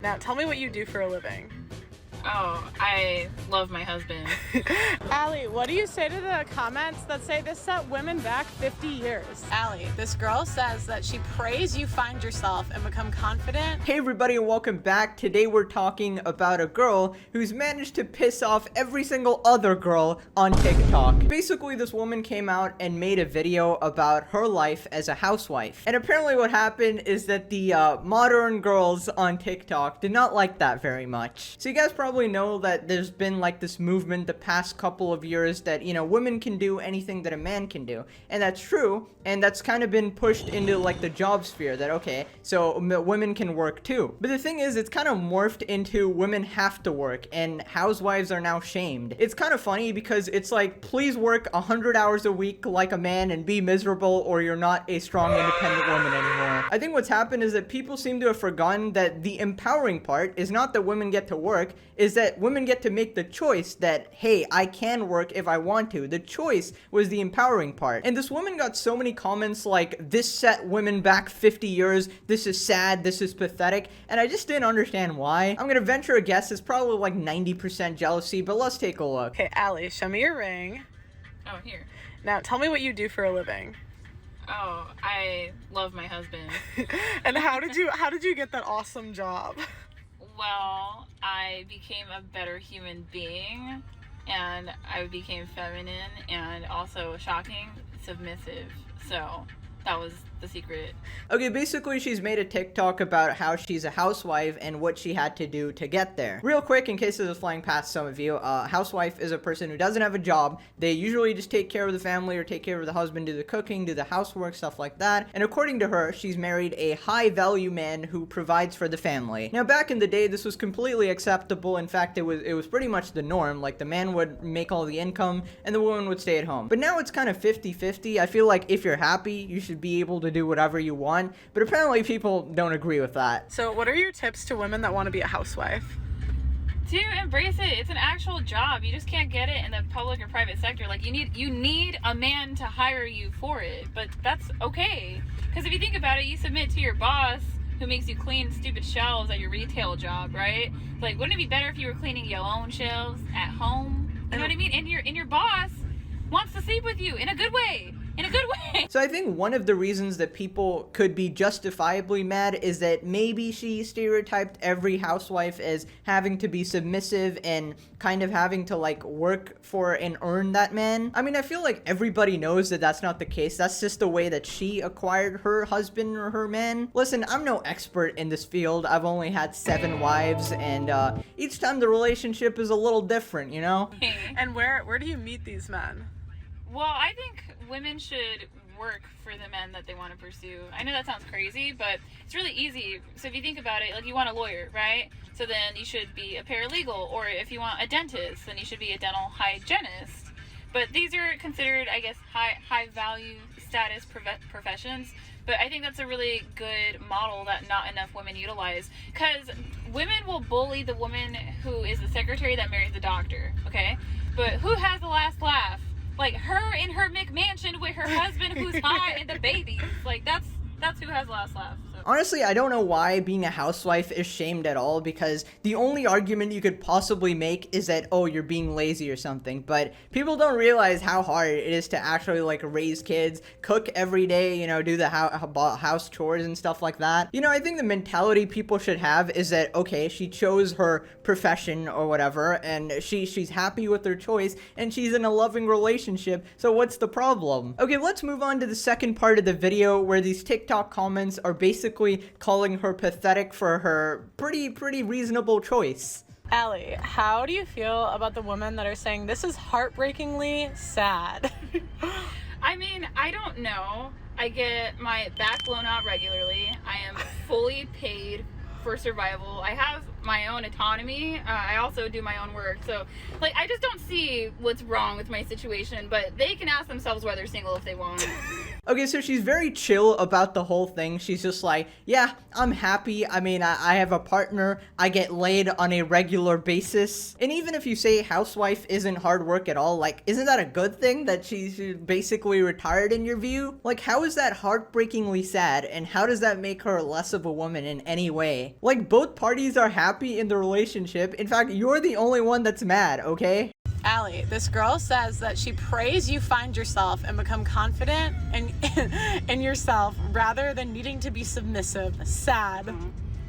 Now tell me what you do for a living. Oh, I love my husband. Allie, what do you say to the comments that say this set women back 50 years? Allie, this girl says that she prays you find yourself and become confident. Hey everybody and welcome back. Today we're talking about a girl who's managed to piss off every single other girl on TikTok. Basically, this woman came out and made a video about her life as a housewife. And apparently what happened is that the modern girls on TikTok did not like that very much. So you guys probably know that there's been like this movement the past couple of years that, you know, women can do anything that a man can do. And that's true. And that's kind of been pushed into like the job sphere that, okay, so women can work too. But the thing is, it's kind of morphed into women have to work and housewives are now shamed. It's kind of funny because it's like, please work 100 hours a week like a man and be miserable or you're not a strong independent woman anymore. I think what's happened is that people seem to have forgotten that the empowering part is not that women get to work, is that women get to make the choice that, hey, I can work if I want to. The choice was the empowering part. And this woman got so many comments like, this set women back 50 years, this is sad, this is pathetic, and I just didn't understand why. I'm gonna venture a guess, it's probably like 90% jealousy, but let's take a look. Okay, Allie, show me your ring. Oh, here. Now tell me what you do for a living. Oh, I love my husband. And how did you get that awesome job? Well, I became a better human being, and I became feminine and also shocking, submissive. So that was the secret. Okay, basically she's made a TikTok about how she's a housewife and what she had to do to get there. Real quick, in case this is flying past some of you, a housewife is a person who doesn't have a job. They usually just take care of the family or take care of the husband, do the cooking, do the housework, stuff like that. And according to her, she's married a high-value man who provides for the family. Now, back in the day, this was completely acceptable. In fact, it was pretty much the norm. Like, the man would make all the income and the woman would stay at home. But now it's kind of 50-50. I feel like if you're happy, you should be able to do whatever you want, but apparently people don't agree with that. So what are your tips to women that want to be a housewife? To embrace it. It's an actual job. You just can't get it in the public or private sector. Like, you need a man to hire you for it, but that's okay. Because if you think about it, you submit to your boss who makes you clean stupid shelves at your retail job, right? Like, wouldn't it be better if you were cleaning your own shelves at home? You know what I mean? And your boss wants to sleep with you in a good way. In a good way. So I think one of the reasons that people could be justifiably mad is that maybe she stereotyped every housewife as having to be submissive and kind of having to like work for and earn that man. I mean, I feel like everybody knows that that's not the case. That's just the way that she acquired her husband or her man. Listen, I'm no expert in this field. I've only had 7 wives and each time the relationship is a little different, you know? And where do you meet these men? Well, I think women should work for the men that they want to pursue. I know that sounds crazy, but it's really easy. So if you think about it, like, you want a lawyer, right? So then you should be a paralegal, or if you want a dentist, then you should be a dental hygienist. But these are considered, I guess, high value status professions. But I think that's a really good model that not enough women utilize, because women will bully the woman who is the secretary that marries the doctor, okay? But who has the last laugh? Like, her in her McMansion with her husband who's hot and the babies. Like, that's who has the last laugh. So. Honestly, I don't know why being a housewife is shamed at all, because the only argument you could possibly make is that, oh, you're being lazy or something. But people don't realize how hard it is to actually, like, raise kids, cook every day, you know, do the house chores and stuff like that. You know, I think the mentality people should have is that, okay, she chose her profession or whatever, and she's happy with her choice, and she's in a loving relationship, so what's the problem? Okay, let's move on to the second part of the video, where these TikTok comments are basically calling her pathetic for her pretty reasonable choice. Allie, how do you feel about the women that are saying this is heartbreakingly sad? I mean, I don't know. I get my back blown out regularly. I am fully paid for survival. I have my own autonomy. I also do my own work. So, like, I just don't see what's wrong with my situation, but they can ask themselves why they're single if they want. Okay, so she's very chill about the whole thing. She's just like, yeah, I'm happy. I mean, I have a partner. I get laid on a regular basis. And even if you say housewife isn't hard work at all, like, isn't that a good thing that she's basically retired in your view? Like, how is that heartbreakingly sad? And how does that make her less of a woman in any way? Like, both parties are happy in the relationship. In fact, you're the only one that's mad, okay? Allie, this girl says that she prays you find yourself and become confident in yourself rather than needing to be submissive. Sad.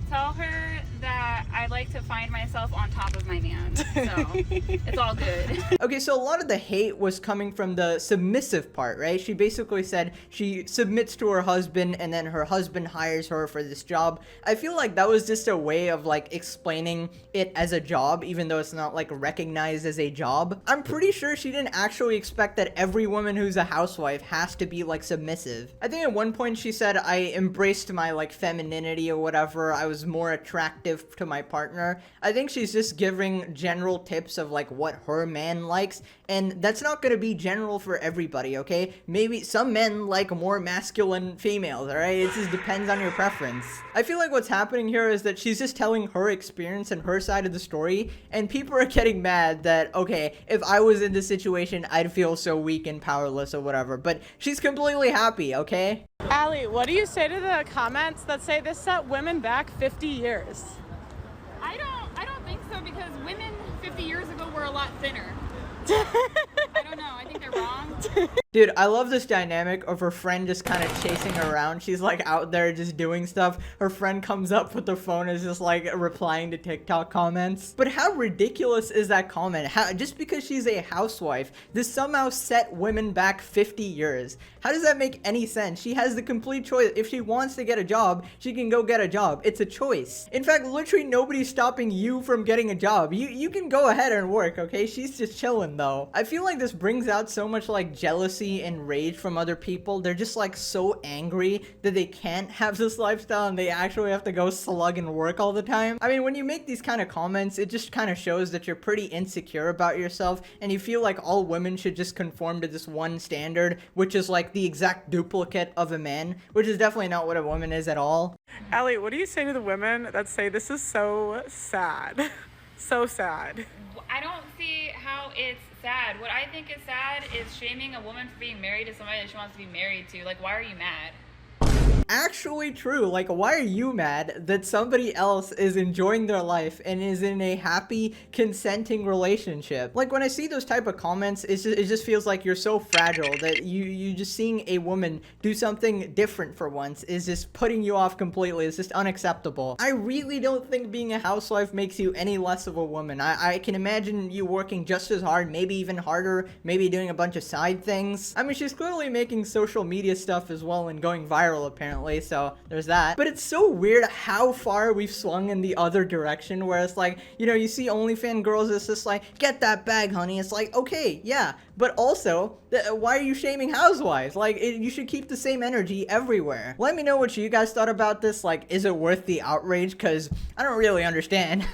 Tell her that I like to find myself on top of my man. So it's all good. Okay, so a lot of the hate was coming from the submissive part, right? She basically said she submits to her husband and then her husband hires her for this job. I feel like that was just a way of like explaining it as a job, even though it's not like recognized as a job. I'm pretty sure she didn't actually expect that every woman who's a housewife has to be like submissive. I think at one point she said, I embraced my like femininity or whatever. I was more attractive to my partner. I think she's just giving general tips of like what her man likes, and that's not going to be general for everybody, okay? Maybe some men like more masculine females, all right? It just depends on your preference. I feel like what's happening here is that she's just telling her experience and her side of the story, and people are getting mad that, okay, if I was in this situation, I'd feel so weak and powerless or whatever, but she's completely happy, okay? Allie, what do you say to the comments that say this set women back 50 years? I don't think so, because women 50 years ago were a lot thinner. I don't know. I think they're wrong. Dude, I love this dynamic of her friend just kind of chasing her around. She's like out there just doing stuff. Her friend comes up with the phone and is just like replying to TikTok comments. But how ridiculous is that comment? How, just because she's a housewife, this somehow set women back 50 years. How does that make any sense? She has the complete choice. If she wants to get a job, she can go get a job. It's a choice. In fact, literally nobody's stopping you from getting a job. You can go ahead and work, okay? She's just chilling though. I feel like this brings out so much like jealousy and rage from other people. They're just like so angry that they can't have this lifestyle and they actually have to go slug and work all the time. I mean, when you make these kind of comments, it just kind of shows that you're pretty insecure about yourself and you feel like all women should just conform to this one standard, which is like the exact duplicate of a man, which is definitely not what a woman is at all. Allie, what do you say to the women that say this is so sad? So sad. I don't see how it's sad. What I think is sad is shaming a woman for being married to somebody that she wants to be married to. Like, why are you mad? Actually true. Like, why are you mad that somebody else is enjoying their life and is in a happy, consenting relationship? Like, when I see those type of comments, it just feels like you're so fragile that you just seeing a woman do something different for once is just putting you off completely. It's just unacceptable. I really don't think being a housewife makes you any less of a woman. I can imagine you working just as hard, maybe even harder, maybe doing a bunch of side things. I mean, she's clearly making social media stuff as well and going viral apparently. So there's that. But it's so weird how far we've swung in the other direction where it's like, you know, you see OnlyFans girls, it's just like, get that bag, honey. It's like, okay, yeah. But also, why are you shaming housewives? Like, you should keep the same energy everywhere. Let me know what you guys thought about this. Like, is it worth the outrage? Because I don't really understand.